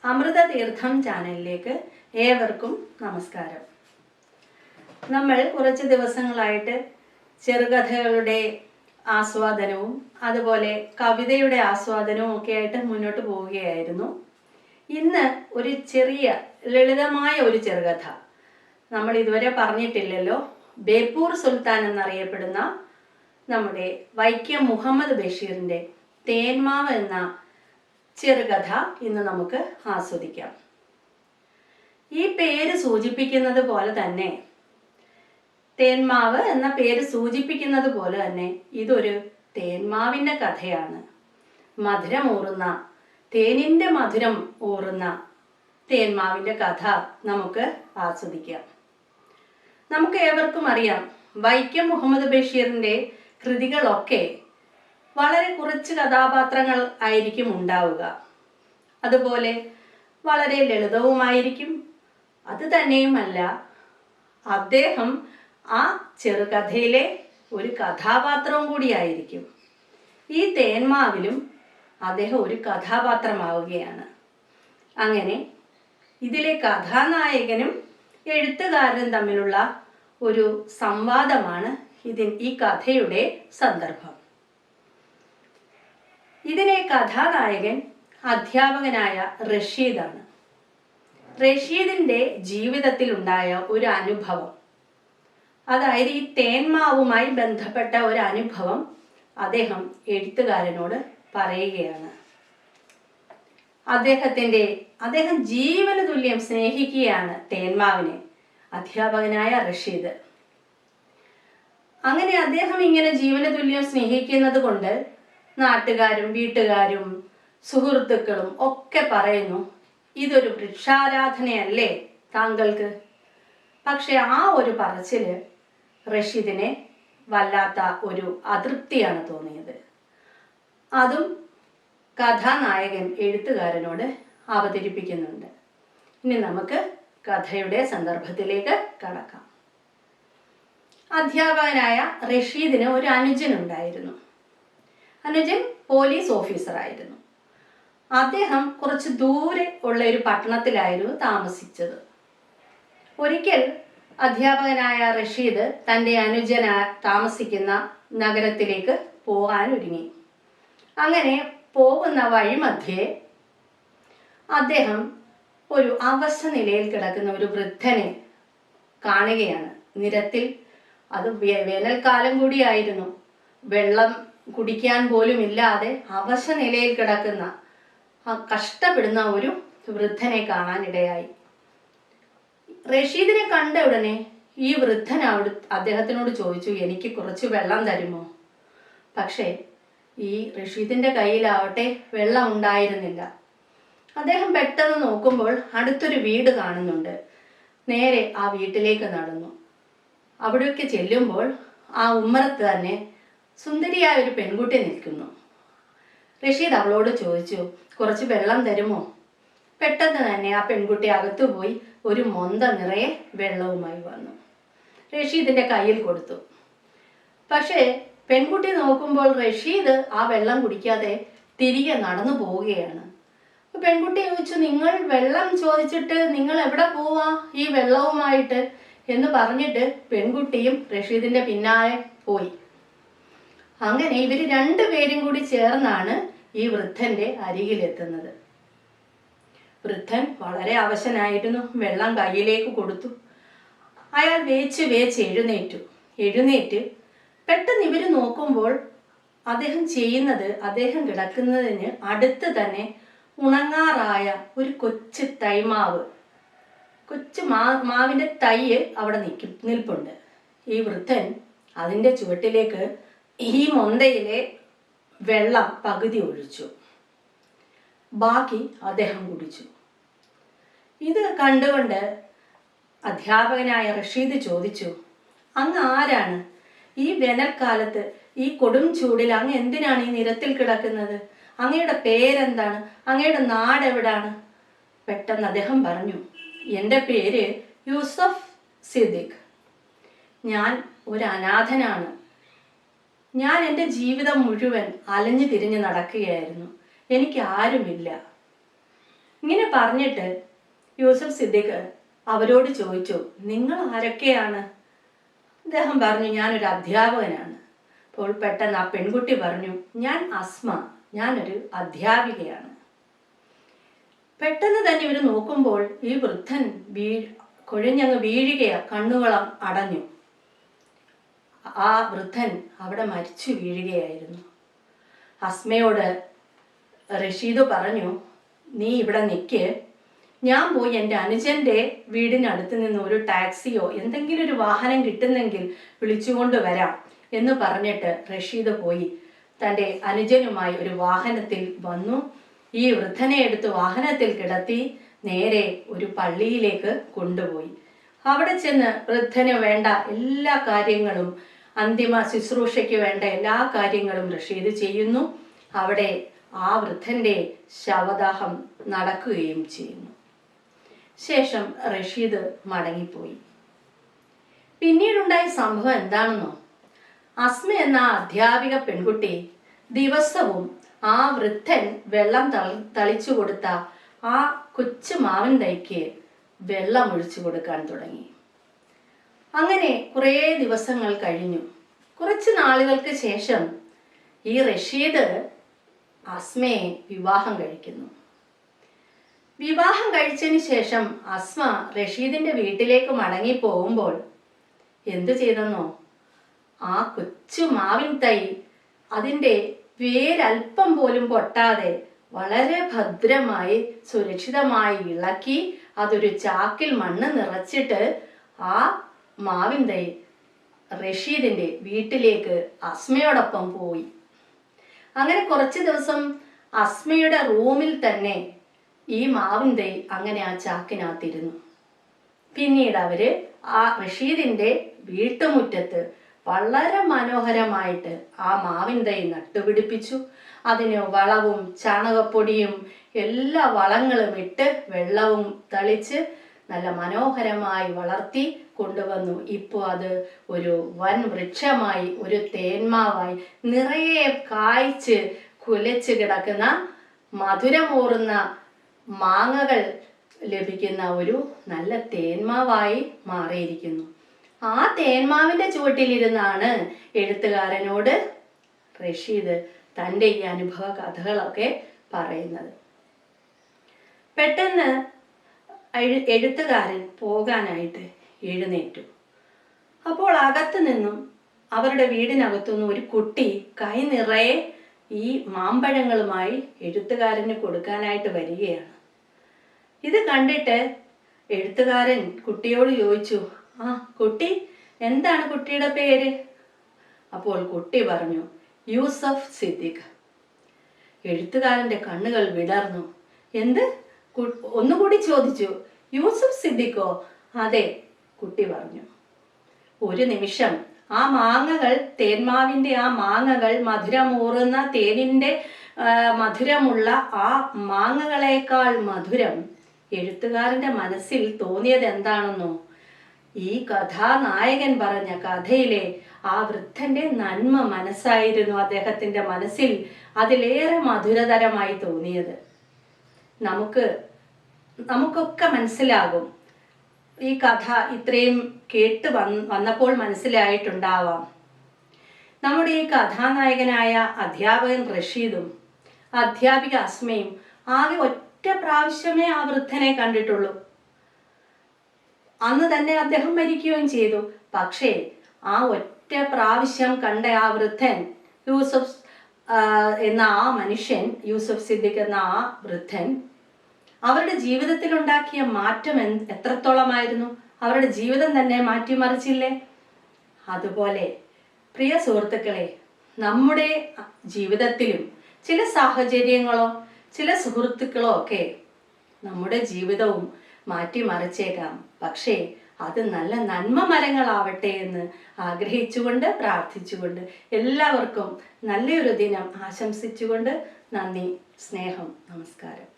അമൃതതീർത്ഥം ചാനലിലേക്ക് ഏവർക്കും നമസ്കാരം. നമ്മൾ കുറച്ച് ദിവസങ്ങളായിട്ട് ചെറുകഥകളുടെ ആസ്വാദനവും അതുപോലെ കവിതയുടെ ആസ്വാദനവും ഒക്കെ ആയിട്ട് മുന്നോട്ട് പോവുകയായിരുന്നു. ഇന്ന് ഒരു ചെറിയ ലളിതമായ ഒരു ചെറുകഥ നമ്മൾ ഇതുവരെ പറഞ്ഞിട്ടില്ലല്ലോ. ബേപ്പൂർ സുൽത്താൻ എന്നറിയപ്പെടുന്ന നമ്മുടെ വൈക്കം മുഹമ്മദ് ബഷീറിൻ്റെ തേന്മാവ് എന്ന ചെറുകഥ ഇന്ന് നമുക്ക് ആസ്വദിക്കാം. ഈ പേര് സൂചിപ്പിക്കുന്നത് പോലെ തന്നെ, തേന്മാവ് എന്ന പേര് സൂചിപ്പിക്കുന്നത് പോലെ തന്നെ ഇതൊരു തേന്മാവിൻ്റെ കഥയാണ്. മധുരമൂറുന്ന, തേനിൻ്റെ മധുരം ഊറുന്ന തേന്മാവിൻ്റെ കഥ നമുക്ക് ആസ്വദിക്കാം. നമുക്ക് ഏവർക്കും അറിയാം, വൈക്കം മുഹമ്മദ് ബഷീറിൻ്റെ കൃതികളൊക്കെ വളരെ കുറച്ച് കഥാപാത്രങ്ങൾ ആയിരിക്കും ഉണ്ടാവുക. അതുപോലെ വളരെ ലളിതവുമായിരിക്കും. അത് തന്നെയുമല്ല, അദ്ദേഹം ആ ചെറുകഥയിലെ ഒരു കഥാപാത്രവും കൂടിയായിരിക്കും. ഈ തേന്മാവിലും അദ്ദേഹം ഒരു കഥാപാത്രമാവുകയാണ്. അങ്ങനെ ഇതിലെ കഥാനായകനും എഴുത്തുകാരനും തമ്മിലുള്ള ഒരു സംവാദമാണ് ഈ കഥയുടെ സന്ദർഭം. ഇതിലെ കഥാനായകൻ അധ്യാപകനായ റഷീദാണ്. റഷീദിൻ്റെ ജീവിതത്തിലുണ്ടായ ഒരു അനുഭവം, അതായത് ഈ തേന്മാവുമായി ബന്ധപ്പെട്ട ഒരു അനുഭവം അദ്ദേഹം എഴുത്തുകാരനോട് പറയുകയാണ്. അദ്ദേഹം ജീവന് തുല്യം സ്നേഹിക്കുകയാണ് തേന്മാവിനെ, അധ്യാപകനായ റഷീദ്. അങ്ങനെ അദ്ദേഹം ഇങ്ങനെ ജീവന് തുല്യം സ്നേഹിക്കുന്നത് കൊണ്ട് നാട്ടുകാരും വീട്ടുകാരും സുഹൃത്തുക്കളും ഒക്കെ പറയുന്നു, ഇതൊരു വൃക്ഷാരാധനയല്ലേ താങ്കൾക്ക്? പക്ഷെ ആ ഒരു പറച്ചില് റഷീദിനെ വല്ലാത്ത ഒരു അതൃപ്തിയാണ് തോന്നിയത്. അതും കഥാനായകൻ എഴുത്തുകാരനോട് അവതരിപ്പിക്കുന്നുണ്ട്. ഇനി നമുക്ക് കഥയുടെ സന്ദർഭത്തിലേക്ക് കടക്കാം. അധ്യാപകനായ റഷീദിന് ഒരു അനുജനുണ്ടായിരുന്നു. അനുജൻ പോലീസ് ഓഫീസറായിരുന്നു. അദ്ദേഹം കുറച്ച് ദൂരെ ഉള്ള ഒരു പട്ടണത്തിലായിരുന്നു താമസിച്ചത്. ഒരിക്കൽ അധ്യാപകനായ റഷീദ് തൻ്റെ അനുജൻ താമസിക്കുന്ന നഗരത്തിലേക്ക് പോകാൻ ഒരുങ്ങി. അങ്ങനെ പോകുന്ന വഴിമധ്യേ അദ്ദേഹം ഒരു അവശ നിലയിൽ കിടക്കുന്ന ഒരു വൃദ്ധനെ കാണുകയാണ്. നിരത്തിൽ, അത് വേനൽക്കാലം കൂടിയായിരുന്നു, വെള്ളം കുടിക്കാൻ പോലും ഇല്ലാതെ അവശ നിലയിൽ കിടക്കുന്ന കഷ്ടപ്പെടുന്ന ഒരു വൃദ്ധനെ കാണാനിടയായി. റഷീദിനെ കണ്ട ഉടനെ ഈ വൃദ്ധൻ അദ്ദേഹത്തിനോട് ചോദിച്ചു, എനിക്ക് കുറച്ച് വെള്ളം തരുമോ? പക്ഷേ ഈ റഷീദിന്റെ കയ്യിലാവട്ടെ വെള്ളം ഉണ്ടായിരുന്നില്ല. അദ്ദേഹം പെട്ടെന്ന് നോക്കുമ്പോൾ അടുത്തൊരു വീട് കാണുന്നുണ്ട്. നേരെ ആ വീട്ടിലേക്ക് നടന്നു. അവിടേക്ക് ചെല്ലുമ്പോൾ ആ ഉമ്മറത്ത് തന്നെ സുന്ദരിയായ ഒരു പെൺകുട്ടി നിൽക്കുന്നു. റഷീദ് അവളോട് ചോദിച്ചു, കുറച്ച് വെള്ളം തരുമോ? പെട്ടെന്ന് തന്നെ ആ പെൺകുട്ടി അകത്തു പോയി ഒരു മൊന്ത നിറയെ വെള്ളവുമായി വന്നു. റഷീദിന്റെ കയ്യിൽ കൊടുത്തു. പക്ഷേ പെൺകുട്ടി നോക്കുമ്പോൾ റഷീദ് ആ വെള്ളം കുടിക്കാതെ തിരികെ നടന്നു പോവുകയാണ്. പെൺകുട്ടി ചോദിച്ചു, നിങ്ങൾ വെള്ളം ചോദിച്ചിട്ട് നിങ്ങൾ എവിടെ പോവാ ഈ വെള്ളവുമായിട്ട് എന്ന് പറഞ്ഞിട്ട് പെൺകുട്ടിയും റഷീദിന്റെ പിന്നാലെ പോയി. അങ്ങനെ ഇവർ രണ്ടുപേരും കൂടി ചേർന്നാണ് ഈ വൃദ്ധന്റെ അരികിലെത്തുന്നത്. വൃദ്ധൻ വളരെ അവശനായിരുന്നു. വെള്ളം കയ്യിലേക്ക് കൊടുത്തു. അയാൾ വേച്ച് എഴുന്നേറ്റ് പെട്ടെന്ന് ഇവർ നോക്കുമ്പോൾ അദ്ദേഹം ചെയ്യുന്നത്, അദ്ദേഹം കിടക്കുന്നതിന് അടുത്ത് തന്നെ ഉണങ്ങാറായ ഒരു കൊച്ചു തൈമാവ്, കൊച്ചു മാവിൻ്റെ തൈ അവിടെ നിൽപ്പുണ്ട്. ഈ വൃദ്ധൻ അതിൻ്റെ ചുവട്ടിലേക്ക് ഈ മൊന്തയിലെ വെള്ളം പകുതി ഒഴിച്ചു. ബാക്കി അദ്ദേഹം കുടിച്ചു. ഇത് കണ്ടുകൊണ്ട് അധ്യാപകനായ റഷീദ് ചോദിച്ചു, അങ്ങ് ആരാണ്? ഈ വേനൽക്കാലത്ത്, ഈ കൊടും ചൂടിൽ അങ്ങ് എന്തിനാണ് ഈ നിരത്തിൽ കിടക്കുന്നത്? അങ്ങയുടെ പേരെന്താണ്? അങ്ങയുടെ നാട് എവിടാണ്? പെട്ടെന്ന് അദ്ദേഹം പറഞ്ഞു, എൻ്റെ പേര് യൂസഫ് സിദ്ദിഖ്. ഞാൻ ഒരു അനാഥനാണ്. ഞാൻ എൻ്റെ ജീവിതം മുഴുവൻ അലഞ്ഞു തിരിഞ്ഞ് നടക്കുകയായിരുന്നു. എനിക്ക് ആരുമില്ല. ഇങ്ങനെ പറഞ്ഞിട്ട് യൂസഫ് സിദ്ദീഖ് അവരോട് ചോദിച്ചു, നിങ്ങൾ ആരൊക്കെയാണ്? അദ്ദേഹം പറഞ്ഞു, ഞാനൊരു അധ്യാപകനാണ്. അപ്പോൾ പെട്ടെന്ന് ആ പെൺകുട്ടി പറഞ്ഞു, ഞാൻ അസ്മ, ഞാനൊരു അധ്യാപികയാണ്. പെട്ടെന്ന് തന്നെ ഇവർ നോക്കുമ്പോൾ ഈ വൃദ്ധൻ കുഴഞ്ഞങ്ങ് വീഴുകയാ, കണ്ണുകൾ അടഞ്ഞു. ആ വൃദ്ധൻ അവിടെ മരിച്ചു വീഴുകയായിരുന്നു. അസ്മയോട് റഷീദ് പറഞ്ഞു, നീ ഇവിടെ നിൽക്ക്, ഞാൻ പോയി എൻ്റെ അനുജൻ്റെ വീടിനടുത്ത് നിന്ന് ഒരു ടാക്സിയോ എന്തെങ്കിലും ഒരു വാഹനം കിട്ടുന്നെങ്കിൽ വിളിച്ചുകൊണ്ട് വരാം എന്ന് പറഞ്ഞിട്ട് റഷീദ് പോയി തൻ്റെ അനുജനുമായി ഒരു വാഹനത്തിൽ വന്നു. ഈ വൃദ്ധനെ എടുത്ത് വാഹനത്തിൽ കിടത്തി നേരെ ഒരു പള്ളിയിലേക്ക് കൊണ്ടുപോയി. അവിടെ ചെന്ന് വൃദ്ധന് വേണ്ട എല്ലാ കാര്യങ്ങളും, അന്തിമ ശുശ്രൂഷയ്ക്ക് വേണ്ട എല്ലാ കാര്യങ്ങളും റഷീദ് ചെയ്യുന്നു. അവിടെ ആ വൃദ്ധൻ്റെ ശവദാഹം നടക്കുകയും ചെയ്യുന്നു. ശേഷം റഷീദ് മടങ്ങിപ്പോയി. പിന്നീടുണ്ടായ സംഭവം എന്താണെന്നോ, അസ്മ എന്ന അധ്യാപിക പെൺകുട്ടി ദിവസവും ആ വൃദ്ധൻ വെള്ളം തളിച്ചു കൊടുത്ത ആ കൊച്ചു മാവിൻ തൈക്ക് വെള്ളം ഒഴിച്ചു കൊടുക്കാൻ തുടങ്ങി. അങ്ങനെ കുറേ ദിവസങ്ങൾ കഴിഞ്ഞു. കുറച്ച് നാളുകൾക്ക് ശേഷം ഈ റഷീദ് അസ്മയെ വിവാഹം കഴിക്കുന്നു. വിവാഹം കഴിച്ചതിന് ശേഷം അസ്മ റഷീദിന്റെ വീട്ടിലേക്ക് മടങ്ങി പോകുമ്പോൾ എന്തു ചെയ്തെന്നോ, ആ കൊച്ചു മാവിൻ തൈ അതിൻ്റെ വേരൽപ്പം പോലും പൊട്ടാതെ വളരെ ഭദ്രമായി സുരക്ഷിതമായി ഇളക്കി അതൊരു ചാക്കിൽ മണ്ണ് നിറച്ചിട്ട് ആ മാവിൻ തൈ റഷീദിന്റെ വീട്ടിലേക്ക് അസ്മയോടൊപ്പം പോയി. അങ്ങനെ കുറച്ച് ദിവസം അസ്മയുടെ റൂമിൽ തന്നെ ഈ മാവിൻ തൈ അങ്ങനെ ആ ചാക്കിനകത്തിരുന്നു. പിന്നീട് അവര് ആ റഷീദിന്റെ വീട്ടുമുറ്റത്ത് വളരെ മനോഹരമായിട്ട് ആ മാവിൻ തൈ നട്ടുപിടിപ്പിച്ചു. അതിന് വളവും ചാണകപ്പൊടിയും എല്ലാ വളങ്ങളും ഇട്ട് വെള്ളവും തളിച്ച് നല്ല മനോഹരമായി വളർത്തി കൊണ്ടുവന്നു. ഇപ്പോൾ അത് ഒരു വൻ വൃക്ഷമായി, ഒരു തേന്മാവായി, നിറയെ കായ്ച്ച് കുലച്ച് കിടക്കുന്ന മധുരമൂറുന്ന മാങ്ങകൾ ലഭിക്കുന്ന ഒരു നല്ല തേന്മാവായി മാറിയിരിക്കുന്നു. ആ തേന്മാവിന്റെ ചുവട്ടിലിരുന്നാണ് എഴുത്തുകാരനോട് റഷീദ് തൻ്റെ ഈ അനുഭവ കഥകളൊക്കെ പറയുന്നത്. പെട്ടെന്ന് എഴുത്തുകാരൻ പോകാനായിട്ട് എഴുന്നേറ്റു. അപ്പോൾ അകത്തു നിന്നും, അവരുടെ വീടിനകത്തുനിന്നും ഒരു കുട്ടി കൈ നിറയെ ഈ മാമ്പഴങ്ങളുമായി എഴുത്തുകാരന് കൊടുക്കാനായിട്ട് വരികയാണ്. ഇത് കണ്ടിട്ട് എഴുത്തുകാരൻ കുട്ടിയോട് ചോദിച്ചു, ആ കുട്ടി, എന്താണ് കുട്ടിയുടെ പേര്? അപ്പോൾ കുട്ടി പറഞ്ഞു, യൂസഫ് സിദ്ദീഖ്. എഴുത്തുകാരന്റെ കണ്ണുകൾ വിടർന്നു. എന്ത്? ഒന്നുകൂടി ചോദിച്ചു. യൂസഫ് സിദ്ദീഖോ? അതെ, കുട്ടി പറഞ്ഞു. ഒരു നിമിഷം ആ മാങ്ങകൾ, തേന്മാവിന്റെ ആ മാങ്ങകൾ, മധുരമൂറുന്ന തേനിന്റെ മധുരമുള്ള ആ മാങ്ങകളേക്കാൾ മധുരം എഴുത്തുകാരന്റെ മനസ്സിൽ തോന്നിയത് എന്താണെന്നോ, ഈ കഥാനായകൻ പറഞ്ഞ കഥയിലെ ആ വൃദ്ധന്റെ നന്മ മനസ്സായിരുന്നു അദ്ദേഹത്തിന്റെ മനസ്സിൽ അതിലേറെ മധുരതരമായി തോന്നിയത്. നമുക്കൊക്കെ മനസ്സിലാകും, ഈ കഥ ഇത്രയും കേട്ട് വന്നപ്പോൾ മനസ്സിലായിട്ടുണ്ടാവാം, നമ്മുടെ ഈ കഥാനായകനായ അധ്യാപകൻ റഷീദും അധ്യാപിക അസ്മയും ആകെ ഒറ്റ പ്രാവശ്യമേ ആ വൃദ്ധനെ കണ്ടിട്ടുള്ളൂ. അന്ന് തന്നെ അദ്ദേഹം മരിക്കുകയും ചെയ്തു. പക്ഷേ ആ ഒറ്റ പ്രാവശ്യം കണ്ട ആ വൃദ്ധൻ, യൂസഫ് എന്ന ആ മനുഷ്യൻ, യൂസഫ് സിദ്ദീഖ് എന്ന ആ വൃദ്ധൻ, അവരുടെ ജീവിതത്തിൽ ഉണ്ടാക്കിയ മാറ്റം എത്രത്തോളമായിരുന്നു? അവരുടെ ജീവിതം തന്നെ മാറ്റിമറിച്ചില്ലേ? അതുപോലെ പ്രിയ സുഹൃത്തുക്കളെ, നമ്മുടെ ജീവിതത്തിലും ചില സാഹചര്യങ്ങളോ ചില സുഹൃത്തുക്കളോ ഒക്കെ നമ്മുടെ ജീവിതവും മാറ്റിമറിച്ചേക്കാം. പക്ഷേ അത് നല്ല നന്മ മരങ്ങളാവട്ടെ എന്ന് ആഗ്രഹിച്ചുകൊണ്ട്, പ്രാർത്ഥിച്ചുകൊണ്ട്, എല്ലാവർക്കും നല്ലൊരു ദിനം ആശംസിച്ചുകൊണ്ട് നന്ദി, സ്നേഹം, നമസ്കാരം.